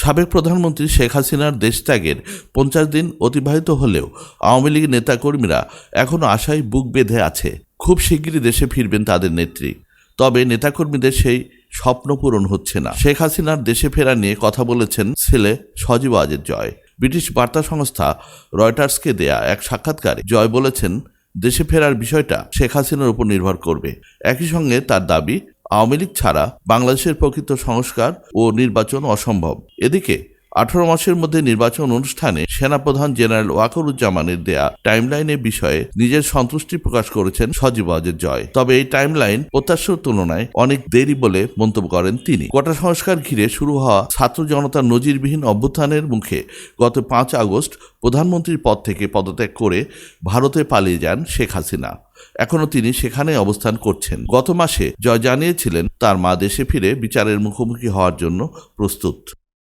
সাবেক প্রধানমন্ত্রী শেখ হাসিনার দেশত্যাগের 50 দিন অতিবাহিত হলেও আওয়ামী লীগের নেতাকর্মীরা এখনও আশায় বুক বেঁধে আছে। খুব শিগগিরই দেশে ফিরবেন তাদের নেত্রী। তবে নেতাকর্মীদের সেই স্বপ্ন পূরণ হচ্ছে না। শেখ হাসিনার দেশে ফেরা নিয়ে কথা বলেছেন ছেলে সজীব ওয়াজেদ জয়। ব্রিটিশ বার্তা সংস্থা রয়টার্সকে দেয়া এক সাক্ষাৎকারে জয় বলেছেন, দেশে ফেরার বিষয়টা শেখ হাসিনার উপর নির্ভর করবে। একই সঙ্গে তার দাবি, আওয়ামী লীগ ছাড়া বাংলাদেশের প্রকৃত সংস্কার ও নির্বাচন অসম্ভব। এদিকে 18 মাসের মধ্যে নির্বাচন অনুষ্ঠানে সেনাপ্রধান জেনারেল ওয়াকারুজ্জামানের দেয়া টাইমলাইনের বিষয়ে নিজের সন্তুষ্টি প্রকাশ করেছেন সজীব ওয়াজেদ জয়। তবে এই টাইমলাইন প্রত্যাশার তুলনায় অনেক দেরি বলে মন্তব্য করেন তিনি। কোটা সংস্কার ঘিরে শুরু হওয়া ছাত্র জনতার নজিরবিহীন অভ্যুত্থানের মুখে গত 5 আগস্ট প্রধানমন্ত্রীর পদ থেকে পদত্যাগ করে ভারতে পালিয়ে যান শেখ হাসিনা। এখনও তিনি সেখানে অবস্থান করছেন। গত মাসে জয় জানিয়েছিলেন তার মা দেশে ফিরে বিচারের মুখোমুখি হওয়ার জন্য প্রস্তুত।